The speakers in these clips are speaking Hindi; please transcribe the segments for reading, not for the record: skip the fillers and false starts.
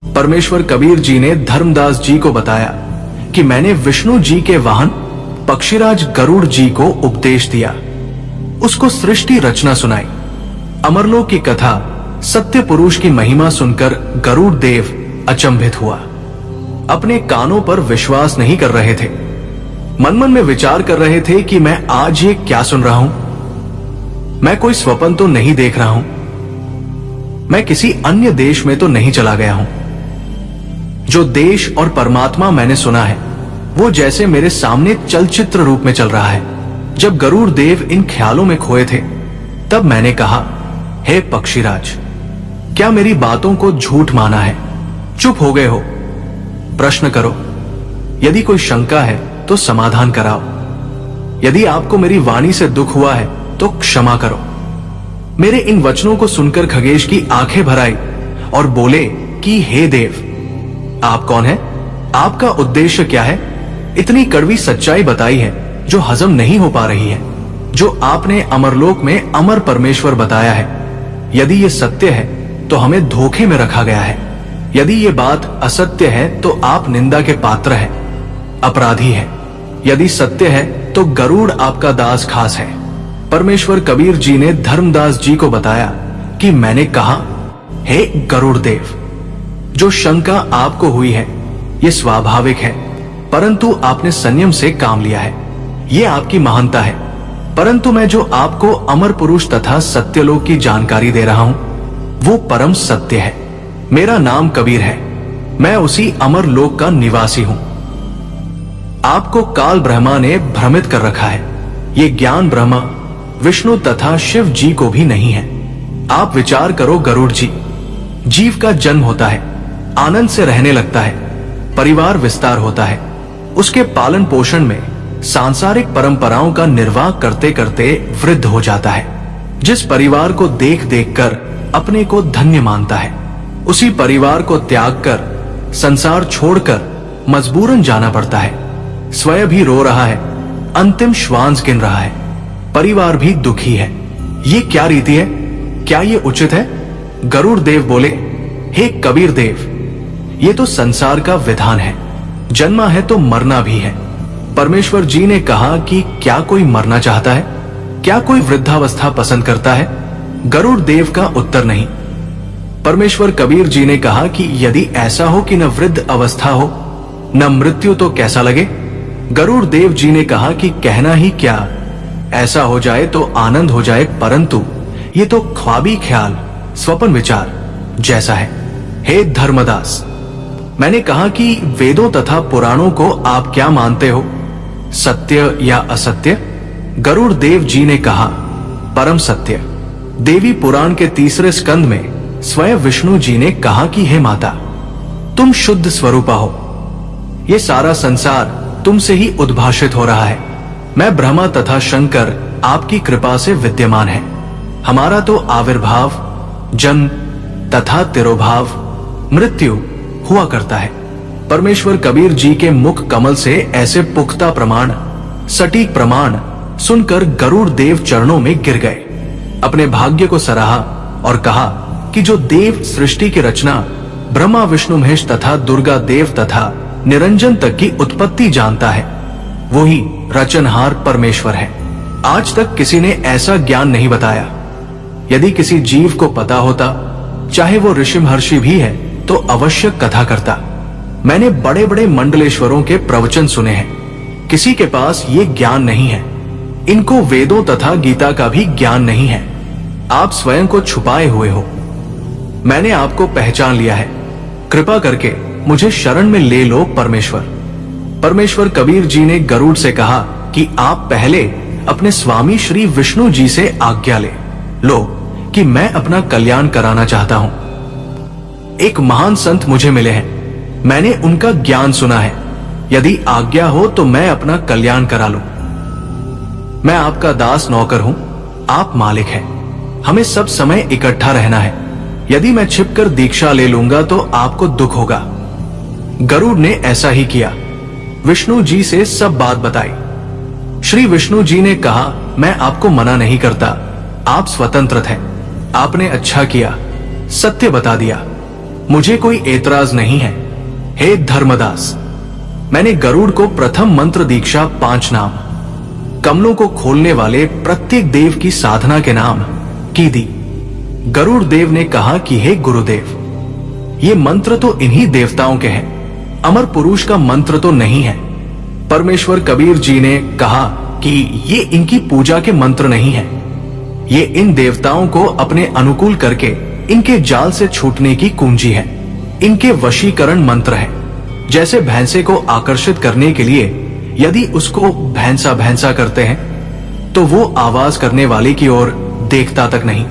परमेश्वर कबीर जी ने धर्मदास जी को बताया कि मैंने विष्णु जी के वाहन पक्षीराज गरुड़ जी को उपदेश दिया, उसको सृष्टि रचना सुनाई। अमरलोक की कथा, सत्य पुरुष की महिमा सुनकर गरुड़ देव अचंभित हुआ। अपने कानों पर विश्वास नहीं कर रहे थे। मन मन में विचार कर रहे थे कि मैं आज ये क्या सुन रहा हूं। मैं कोई स्वप्न तो नहीं देख रहा हूं। मैं किसी अन्य देश में तो नहीं चला गया हूं। जो देश और परमात्मा मैंने सुना है वो जैसे मेरे सामने चलचित्र रूप में चल रहा है। जब गरुड़ देव इन ख्यालों में खोए थे तब मैंने कहा, हे पक्षीराज, क्या मेरी बातों को झूठ माना है? चुप हो गए हो? प्रश्न करो। यदि कोई शंका है तो समाधान कराओ। यदि आपको मेरी वाणी से दुख हुआ है तो क्षमा करो। मेरे इन वचनों को सुनकर खगेश की आंखें भर आई और बोले कि हे देव, आप कौन हैं? आपका उद्देश्य क्या है? इतनी कड़वी सच्चाई बताई है जो हजम नहीं हो पा रही है, जो आपने अमरलोक में अमर परमेश्वर बताया है। यदि ये सत्य है तो हमें धोखे में रखा गया है। यदि ये बात असत्य है तो आप निंदा के पात्र हैं, अपराधी हैं। यदि सत्य है तो गरुड़ आपका दास खास है। परमेश्वर कबीर जी ने धर्मदास जी को बताया कि मैंने कहा, हे गरुड़ देव, जो शंका आपको हुई है ये स्वाभाविक है, परंतु आपने संयम से काम लिया है। ये आपकी महानता है। परंतु मैं जो आपको अमर पुरुष तथा सत्यलोक की जानकारी दे रहा हूं वो परम सत्य है। मेरा नाम कबीर है। मैं उसी अमर लोक का निवासी हूं। आपको काल ब्रह्मा ने भ्रमित कर रखा है। ये ज्ञान ब्रह्मा, विष्णु तथा शिव जी को भी नहीं है। आप विचार करो गरुड़ जी, जीव का जन्म होता है, आनंद से रहने लगता है, परिवार विस्तार होता है, उसके पालन पोषण में सांसारिक परंपराओं का निर्वाह करते करते वृद्ध हो जाता है। जिस परिवार को देख देख कर अपने को धन्य मानता है, उसी परिवार को त्याग कर, संसार छोड़कर मजबूरन जाना पड़ता है। स्वयं भी रो रहा है, अंतिम श्वास गिन रहा है, परिवार भी दुखी है। ये क्या रीति है? क्या ये उचित है? गरुड़ देव बोले, हे कबीर देव, ये तो संसार का विधान है। जन्मा है तो मरना भी है। परमेश्वर जी ने कहा कि क्या कोई मरना चाहता है? क्या कोई वृद्धावस्था पसंद करता है? गरुड़ देव का उत्तर नहीं। परमेश्वर कबीर जी ने कहा कि यदि ऐसा हो कि न वृद्ध अवस्था हो न मृत्यु तो कैसा लगे? गरुड़ देव जी ने कहा कि कहना ही क्या, ऐसा हो जाए तो आनंद हो जाए, परंतु ये तो ख्वाबी ख्याल, स्वप्न विचार जैसा है। हे धर्मदास, मैंने कहा कि वेदों तथा पुराणों को आप क्या मानते हो, सत्य या असत्य? गरुड़ देव जी ने कहा, परम सत्य। देवी पुराण के तीसरे स्कंद में स्वयं विष्णु जी ने कहा कि हे माता, तुम शुद्ध स्वरूपा हो। ये सारा संसार तुमसे ही उद्भाषित हो रहा है। मैं ब्रह्मा तथा शंकर आपकी कृपा से विद्यमान है। हमारा तो आविर्भाव, जन्म तथा तिरोभाव, मृत्यु हुआ करता है। परमेश्वर कबीर जी के मुख कमल से ऐसे पुख्ता प्रमाण, सटीक प्रमाण सुनकर गरुड़ देव चरणों में गिर गए। अपने भाग्य को सराहा और कहा कि जो देव सृष्टि की रचना ब्रह्मा, विष्णु, महेश तथा दुर्गा देव तथा निरंजन तक की उत्पत्ति जानता है, वही रचनहार परमेश्वर है। आज तक किसी ने ऐसा ज्ञान नहीं बताया। यदि किसी जीव को पता होता, चाहे वो ऋषि महर्षि भी है, तो अवश्य कथा करता। मैंने बड़े बड़े मंडलेश्वरों के प्रवचन सुने हैं। किसी के पास ये ज्ञान नहीं है। इनको वेदों तथा गीता का भी ज्ञान नहीं है। आप स्वयं को छुपाए हुए हो। मैंने आपको पहचान लिया है। कृपा करके मुझे शरण में ले लो परमेश्वर। परमेश्वर कबीर जी ने गरुड़ से कहा कि आप पहले अपने स्वामी श्री विष्णु जी से आज्ञा ले लो कि मैं अपना कल्याण कराना चाहता हूं। एक महान संत मुझे मिले हैं। मैंने उनका ज्ञान सुना है। यदि आज्ञा हो तो मैं अपना कल्याण करा लूं। मैं आपका दास नौकर हूं, आप मालिक हैं। हमें सब समय इकट्ठा रहना है। यदि मैं छिपकर दीक्षा ले लूंगा तो आपको दुख होगा। गरुड़ ने ऐसा ही किया। विष्णु जी से सब बात बताई। श्री विष्णु जी ने कहा, मैं आपको मना नहीं करता, आप स्वतंत्र थे। आपने अच्छा किया, सत्य बता दिया। मुझे कोई एतराज नहीं है। हे धर्मदास, मैंने गरुड़ को प्रथम मंत्र दीक्षा 5 नाम, कमलों को खोलने वाले प्रत्येक देव की साधना के नाम की दी। गरुड़ देव ने कहा कि हे गुरुदेव, ये मंत्र तो इन्हीं देवताओं के हैं, अमर पुरुष का मंत्र तो नहीं है। परमेश्वर कबीर जी ने कहा कि ये इनकी पूजा के मंत्र नहीं है, ये इन देवताओं को अपने अनुकूल करके इनके जाल से छूटने की कुंजी है, इनके वशीकरण मंत्र है। जैसे भैंसे को आकर्षित करने के लिए यदि उसको भैंसा भैंसा करते हैं तो वो आवाज करने वाले की ओर देखता तक नहीं।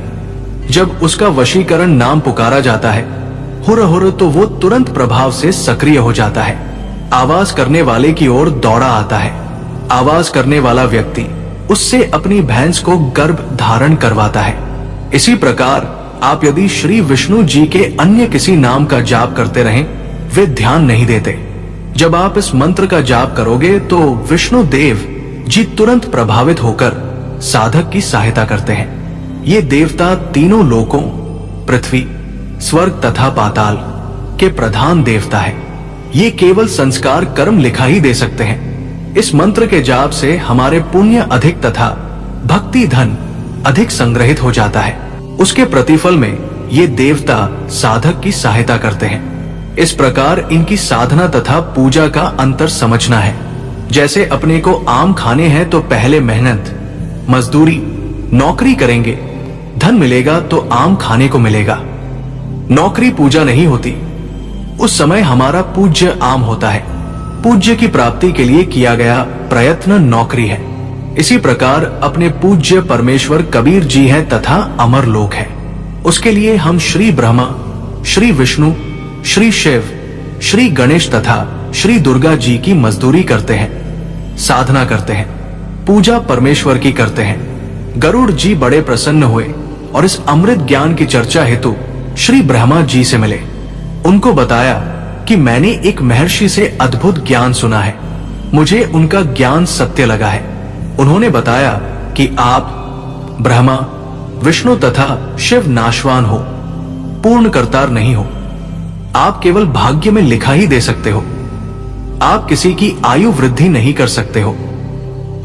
जब उसका वशीकरण नाम पुकारा जाता है हुर हुर, तो वो तुरंत प्रभाव से सक्रिय हो जाता है, आवाज करने वाले की ओर दौड़ा आता है। आवाज करने वाला व्यक्ति उससे अपनी भैंस को गर्भ धारण करवाता है। इसी प्रकार आप यदि श्री विष्णु जी के अन्य किसी नाम का जाप करते रहें, वे ध्यान नहीं देते। जब आप इस मंत्र का जाप करोगे तो विष्णु देव जी तुरंत प्रभावित होकर साधक की सहायता करते हैं। ये देवता तीनों लोकों, पृथ्वी, स्वर्ग तथा पाताल के प्रधान देवता है। ये केवल संस्कार कर्म लिखा ही दे सकते हैं। इस मंत्र के जाप से हमारे पुण्य अधिक तथा भक्ति धन अधिक संग्रहित हो जाता है। उसके प्रतिफल में ये देवता साधक की सहायता करते हैं। इस प्रकार इनकी साधना तथा पूजा का अंतर समझना है। जैसे अपने को आम खाने हैं तो पहले मेहनत, मजदूरी, नौकरी करेंगे, धन मिलेगा तो आम खाने को मिलेगा। नौकरी पूजा नहीं होती, उस समय हमारा पूज्य आम होता है। पूज्य की प्राप्ति के लिए किया गया प्रयत्न नौकरी है। इसी प्रकार अपने पूज्य परमेश्वर कबीर जी हैं तथा अमर लोक है। उसके लिए हम श्री ब्रह्मा, श्री विष्णु, श्री शिव, श्री गणेश तथा श्री दुर्गा जी की मजदूरी करते हैं, साधना करते हैं, पूजा परमेश्वर की करते हैं। गरुड़ जी बड़े प्रसन्न हुए और इस अमृत ज्ञान की चर्चा हेतु श्री ब्रह्मा जी से मिले। उनको बताया कि मैंने एक महर्षि से अद्भुत ज्ञान सुना है, मुझे उनका ज्ञान सत्य लगा है। उन्होंने बताया कि आप ब्रह्मा, विष्णु तथा शिव नाशवान हो, पूर्ण करतार नहीं हो। आप केवल भाग्य में लिखा ही दे सकते हो। आप किसी की आयु वृद्धि नहीं कर सकते हो।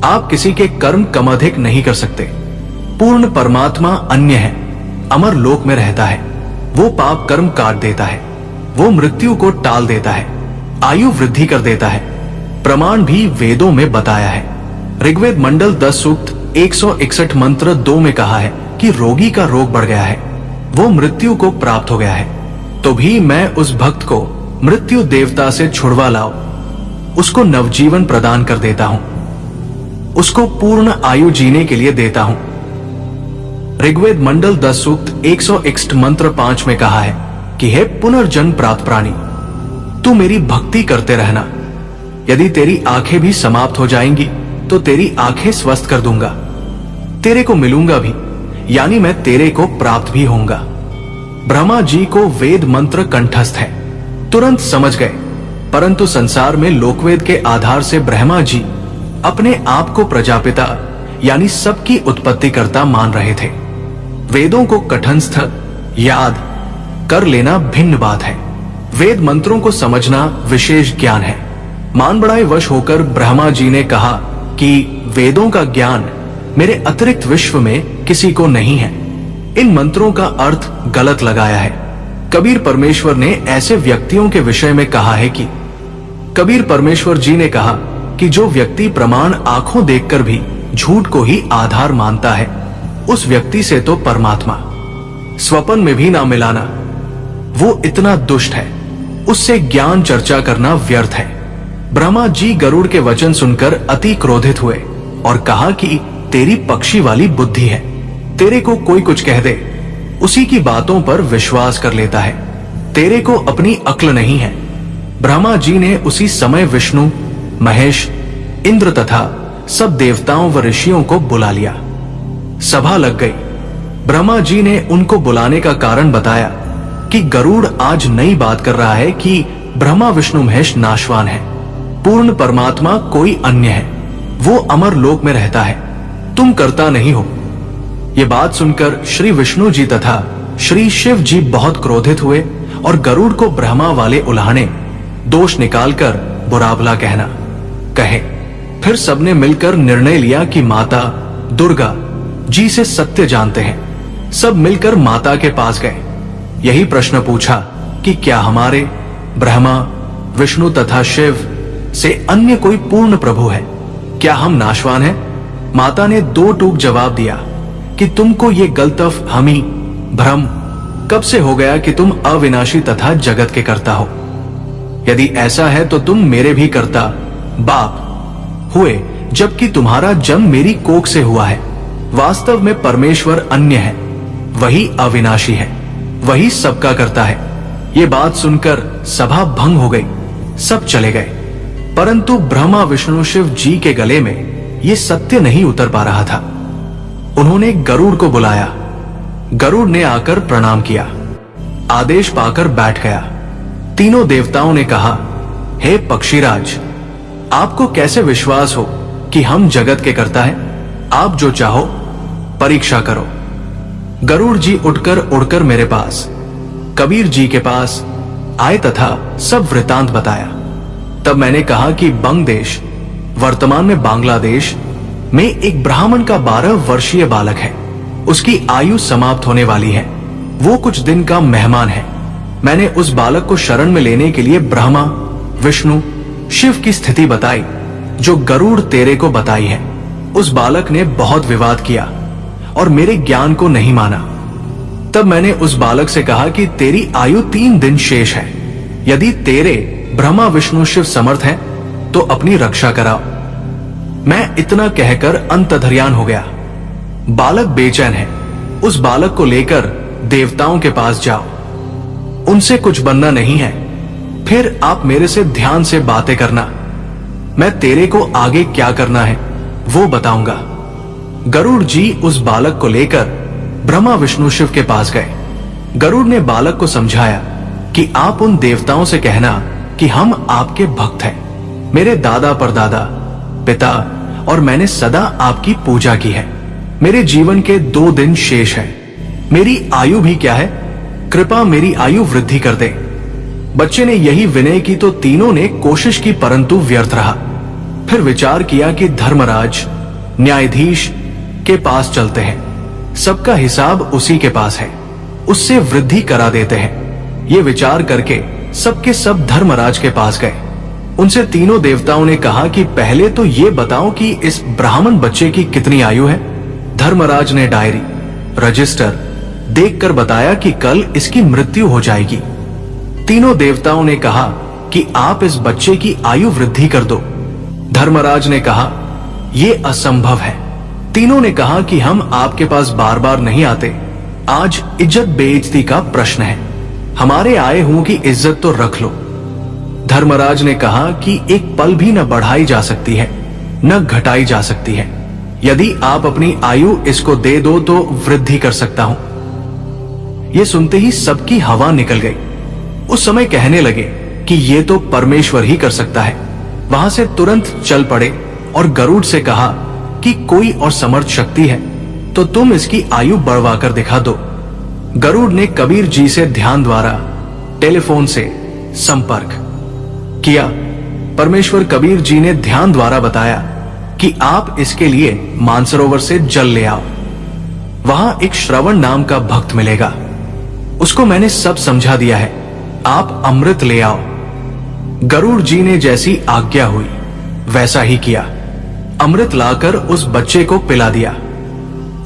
आप किसी के कर्म कम अधिक नहीं कर सकते। पूर्ण परमात्मा अन्य है, अमर लोक में रहता है। वो पाप कर्म काट देता है, वो मृत्यु को टाल देता है, आयु वृद्धि कर देता है। प्रमाण भी वेदों में बताया है। ऋग्वेद मंडल 10 सूक्त 161 मंत्र 2 में कहा है कि रोगी का रोग बढ़ गया है, वो मृत्यु को प्राप्त हो गया है, तो भी मैं उस भक्त को मृत्यु देवता से छुड़वा लाऊं, उसको नवजीवन प्रदान कर देता हूं, उसको पूर्ण आयु जीने के लिए देता हूं। ऋग्वेद मंडल 10 सूक्त 161 मंत्र 5 में कहा है कि हे पुनर्जन्म प्राप्त प्राणी, तू मेरी भक्ति करते रहना। यदि तेरी आंखें भी समाप्त हो जाएंगी तो तेरी आंखें स्वस्थ कर दूंगा, तेरे को मिलूंगा भी, यानी मैं तेरे को प्राप्त भी होऊंगा। ब्रह्मा जी को वेद मंत्र कंठस्थ है, तुरंत समझ गए, परंतु संसार में लोकवेद के आधार से ब्रह्मा जी अपने आप को प्रजापिता यानी सबकी उत्पत्तिकर्ता मान रहे थे। वेदों को कंठस्थ याद कर लेना भिन्न बात है, वेद मंत्रों को समझना विशेष ज्ञान है। मान बढ़ाए वश होकर ब्रह्मा जी ने कहा कि वेदों का ज्ञान मेरे अतिरिक्त विश्व में किसी को नहीं है। इन मंत्रों का अर्थ गलत लगाया है। कबीर परमेश्वर ने ऐसे व्यक्तियों के विषय में कहा है कि कबीर परमेश्वर जी ने कहा कि जो व्यक्ति प्रमाण आंखों देखकर भी झूठ को ही आधार मानता है, उस व्यक्ति से तो परमात्मा स्वप्न में भी ना मिलाना। वो इतना दुष्ट है, उससे ज्ञान चर्चा करना व्यर्थ है। ब्रह्मा जी गरुड़ के वचन सुनकर अति क्रोधित हुए और कहा कि तेरी पक्षी वाली बुद्धि है, तेरे को कोई कुछ कह दे उसी की बातों पर विश्वास कर लेता है, तेरे को अपनी अक्ल नहीं है। ब्रह्मा जी ने उसी समय विष्णु, महेश, इंद्र तथा सब देवताओं व ऋषियों को बुला लिया। सभा लग गई। ब्रह्मा जी ने उनको बुलाने का कारण बताया कि गरुड़ आज नई बात कर रहा है कि ब्रह्मा विष्णु महेश नाशवान है, पूर्ण परमात्मा कोई अन्य है, वो अमर लोक में रहता है, तुम करता नहीं हो। ये बात सुनकर श्री विष्णु जी तथा श्री शिव जी बहुत क्रोधित हुए और गरुड़ को ब्रह्मा वाले उल्हाने दोष निकालकर बुरा भला कहना कहे। फिर सबने मिलकर निर्णय लिया कि माता दुर्गा जी से सत्य जानते हैं। सब मिलकर माता के पास गए। यही प्रश्न पूछा कि क्या हमारे ब्रह्मा विष्णु तथा शिव से अन्य कोई पूर्ण प्रभु है? क्या हम नाशवान हैं? माता ने दो टूक जवाब दिया कि तुमको ये गलतफहमी भ्रम कब से हो गया कि तुम अविनाशी तथा जगत के कर्ता हो। यदि ऐसा है तो तुम मेरे भी कर्ता बाप हुए, जबकि तुम्हारा जन्म मेरी कोख से हुआ है। वास्तव में परमेश्वर अन्य है, वही अविनाशी है, वही सबका करता है। ये बात सुनकर सभा भंग हो गई, सब चले गए। परंतु ब्रह्मा विष्णु शिव जी के गले में ये सत्य नहीं उतर पा रहा था। उन्होंने गरुड़ को बुलाया। गरुड़ ने आकर प्रणाम किया, आदेश पाकर बैठ गया। तीनों देवताओं ने कहा, हे पक्षीराज, आपको कैसे विश्वास हो कि हम जगत के कर्ता हैं? आप जो चाहो परीक्षा करो। गरुड़ जी उड़कर मेरे पास कबीर जी के पास आए तथा सब वृतांत बताया। तब मैंने कहा कि बंग देश, वर्तमान में बांग्लादेश में एक ब्राह्मण का 12 वर्षीय बालक है। उसकी आयु समाप्त होने वाली है। वो कुछ दिन का मेहमान है। मैंने उस बालक को शरण में लेने के लिए ब्रह्मा विष्णु शिव की स्थिति बताई जो गरुड़ तेरे को बताई है। उस बालक ने बहुत विवाद किया और मेरे ज्ञान को नहीं माना। तब मैंने उस बालक से कहा कि तेरी आयु 3 दिन शेष है। यदि तेरे ब्रह्मा विष्णु शिव समर्थ हैं तो अपनी रक्षा कराओ। मैं इतना कहकर अंतर्ध्यान हो गया। बालक बेचैन है। उस बालक को लेकर देवताओं के पास जाओ। उनसे कुछ बनना नहीं है। फिर आप मेरे से ध्यान से बातें करना। मैं तेरे को आगे क्या करना है वो बताऊंगा। गरुड़ जी उस बालक को लेकर ब्रह्मा विष्णु शिव के पास गए। गरुड़ ने बालक को समझाया कि आप उन देवताओं से कहना कि हम आपके भक्त हैं। मेरे दादा परदादा पिता और मैंने सदा आपकी पूजा की है। मेरे जीवन के 2 दिन शेष है। मेरी आयु भी क्या है, कृपा मेरी आयु वृद्धि कर दे। बच्चे ने यही विनय की तो तीनों ने कोशिश की, परंतु व्यर्थ रहा। फिर विचार किया कि धर्मराज न्यायाधीश के पास चलते हैं। सबका हिसाब उसी के पास है, उससे वृद्धि करा देते हैं। ये विचार करके सबके सब धर्मराज के पास गए। उनसे तीनों देवताओं ने कहा कि पहले तो ये बताओ कि इस ब्राह्मण बच्चे की कितनी आयु है। धर्मराज ने डायरी रजिस्टर देखकर बताया कि कल इसकी मृत्यु हो जाएगी। तीनों देवताओं ने कहा कि आप इस बच्चे की आयु वृद्धि कर दो। धर्मराज ने कहा यह असंभव है। तीनों ने कहा कि हम आपके पास बार बार नहीं आते। आज इज्जत बेइज्जती का प्रश्न है। हमारे आए हुओं की इज्जत तो रख लो। धर्मराज ने कहा कि एक पल भी न बढ़ाई जा सकती है न घटाई जा सकती है। यदि आप अपनी आयु इसको दे दो तो वृद्धि कर सकता हूं। ये सुनते ही सबकी हवा निकल गई। उस समय कहने लगे कि ये तो परमेश्वर ही कर सकता है। वहां से तुरंत चल पड़े और गरुड़ से कहा कि कोई और समर्थ शक्ति है तो तुम इसकी आयु बढ़वा कर दिखा दो। गरुड़ ने कबीर जी से ध्यान द्वारा टेलीफोन से संपर्क किया। परमेश्वर कबीर जी ने ध्यान द्वारा बताया कि आप इसके लिए मानसरोवर से जल ले आओ। वहां एक श्रवण नाम का भक्त मिलेगा। उसको मैंने सब समझा दिया है। आप अमृत ले आओ। गरुड़ जी ने जैसी आज्ञा हुई वैसा ही किया। अमृत लाकर उस बच्चे को पिला दिया।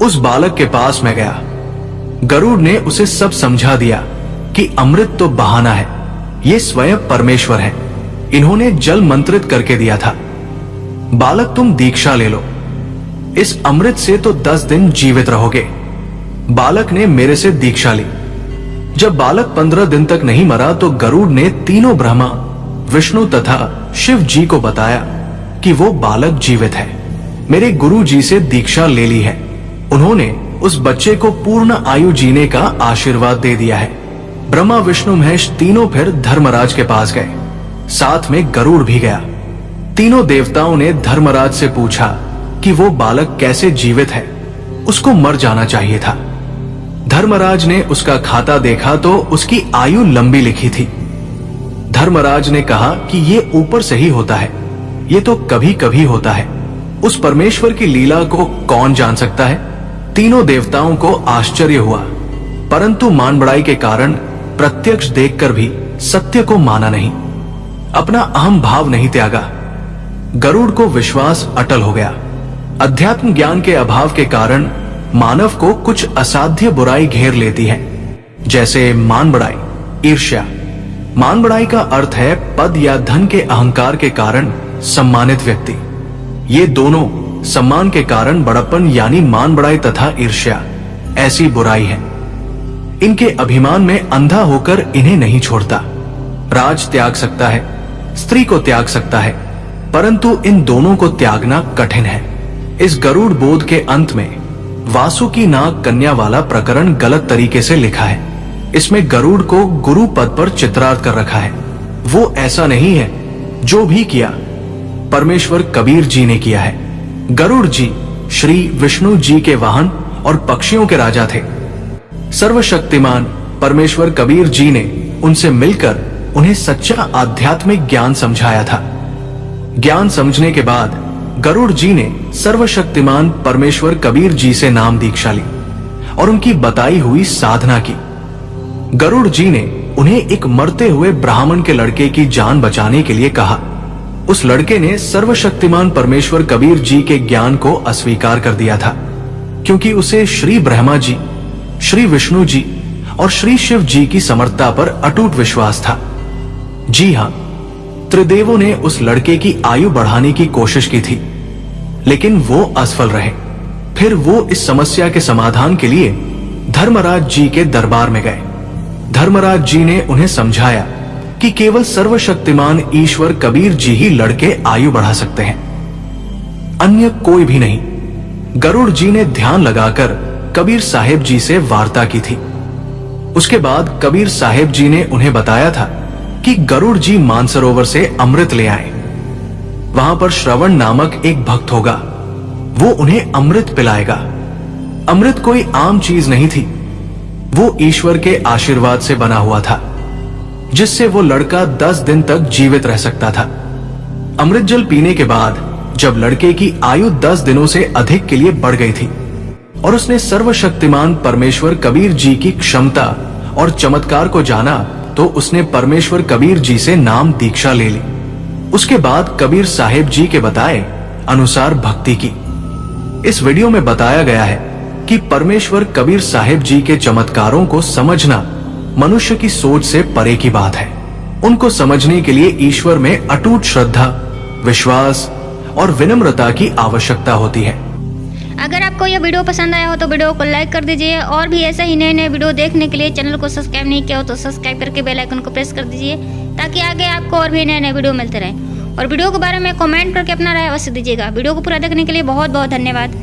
उस बालक के पास मैं गया। गरुड़ ने उसे सब समझा दिया कि अमृत तो बहाना है, ये स्वयं परमेश्वर है। इन्होंने जल मंत्रित करके दिया था। बालक तुम दीक्षा ले लो, इस अमृत से तो 10 दिन जीवित रहोगे। बालक ने मेरे से दीक्षा ली। जब बालक 15 दिन तक नहीं मरा तो गरुड़ ने तीनों ब्रह्मा विष्णु तथा शिव जी को बताया कि वो बालक जीवित है। मेरे गुरु जी से दीक्षा ले ली है। उन्होंने उस बच्चे को पूर्ण आयु जीने का आशीर्वाद दे दिया है। ब्रह्मा विष्णु महेश तीनों फिर धर्मराज के पास गए। साथ में गरुड़ भी गया। तीनों देवताओं ने धर्मराज से पूछा कि वो बालक कैसे जीवित है, उसको मर जाना चाहिए था। धर्मराज ने उसका खाता देखा तो उसकी आयु लंबी लिखी थी। धर्मराज ने कहा कि ये ऊपर से ही होता है, ये तो कभी कभी होता है। उस परमेश्वर की लीला को कौन जान सकता है? तीनों देवताओं को आश्चर्य हुआ, परंतु मान बढ़ाई के कारण प्रत्यक्ष देखकर भी सत्य को माना नहीं, अपना अहम भाव नहीं त्यागा। गरुड़ को विश्वास अटल हो गया। अध्यात्म ज्ञान के अभाव के कारण मानव को कुछ असाध्य बुराई घेर लेती है, जैसे मान बढ़ाई, ईर्ष्या। मान बढ़ाई का अर्थ है पद या धन के अहंकार के कारण सम्मानित व्यक्ति। ये दोनों सम्मान के कारण बड़प्पन यानी मान बढ़ाई तथा ईर्ष्या ऐसी बुराई है। इनके अभिमान में अंधा होकर इन्हें नहीं छोड़ता। राज त्याग सकता है, स्त्री को त्याग सकता है, परंतु इन दोनों को त्यागना कठिन है। इस गरुड़ बोध के अंत में वासुकी नाग कन्या वाला प्रकरण गलत तरीके से लिखा है। इसमें गरुड़ को गुरु पद पर चित्रार्थ कर रखा है। वो ऐसा नहीं है। जो भी किया परमेश्वर कबीर जी ने किया है। गरुड़ जी श्री विष्णु जी के वाहन और पक्षियों के राजा थे। सर्वशक्तिमान परमेश्वर कबीर जी ने उनसे मिलकर उन्हें सच्चा आध्यात्मिक ज्ञान समझाया था। ज्ञान समझने के बाद गरुड़ जी ने सर्वशक्तिमान परमेश्वर कबीर जी से नाम दीक्षा ली और उनकी बताई हुई साधना की। गरुड़ जी ने उन्हें एक मरते हुए ब्राह्मण के लड़के की जान बचाने के लिए कहा। उस लड़के ने सर्वशक्तिमान परमेश्वर कबीर जी के ज्ञान को अस्वीकार कर दिया था, क्योंकि उसे श्री ब्रह्मा जी, श्री विष्णु जी और श्री शिव जी की समर्थता पर अटूट विश्वास था। जी हाँ, त्रिदेवों ने उस लड़के की आयु बढ़ाने की कोशिश की थी, लेकिन वो असफल रहे। फिर वो इस समस्या के समाधान के लिए धर्मराज जी के दरबार में गए। धर्मराज जी ने उन्हें समझाया कि केवल सर्वशक्तिमान ईश्वर कबीर जी ही लड़के आयु बढ़ा सकते हैं, अन्य कोई भी नहीं। गरुड़ जी ने ध्यान लगाकर कबीर साहेब जी से वार्ता की थी। उसके बाद कबीर साहेब जी ने उन्हें बताया था कि गरुड़ जी मानसरोवर से अमृत ले आए। वहां पर श्रवण नामक एक भक्त होगा, वो उन्हें अमृत पिलाएगा। अमृत कोई आम चीज नहीं थी, वो ईश्वर के आशीर्वाद से बना हुआ था, जिससे वो लड़का 10 दिन तक जीवित रह सकता था। अमृत जल पीने के बाद जब लड़के की आयु 10 दिनों से अधिक के लिए बढ़ गई थी और उसने सर्वशक्तिमान परमेश्वर कबीर जी की क्षमता और चमत्कार को जाना, तो उसने परमेश्वर कबीर जी से नाम दीक्षा ले ली। उसके बाद कबीर साहेब जी के बताए अनुसार भक्ति की। इस वीडियो में बताया गया है कि परमेश्वर कबीर साहेब जी के चमत्कारों को समझना मनुष्य की सोच से परे की बात है। उनको समझने के लिए ईश्वर में अटूट श्रद्धा, विश्वास और विनम्रता की आवश्यकता होती है। अगर आपको यह वीडियो पसंद आया हो तो वीडियो को लाइक कर दीजिए, और भी ऐसे ही नए नए वीडियो देखने के लिए चैनल को सब्सक्राइब नहीं किया हो तो सब्सक्राइब करके बेल आइकन को प्रेस कर दीजिए, ताकि आगे आपको और भी नए नए वीडियो मिलते रहें। और वीडियो के बारे में कमेंट करके अपना राय अवश्य दीजिएगा। वीडियो को पूरा देखने के लिए बहुत बहुत धन्यवाद।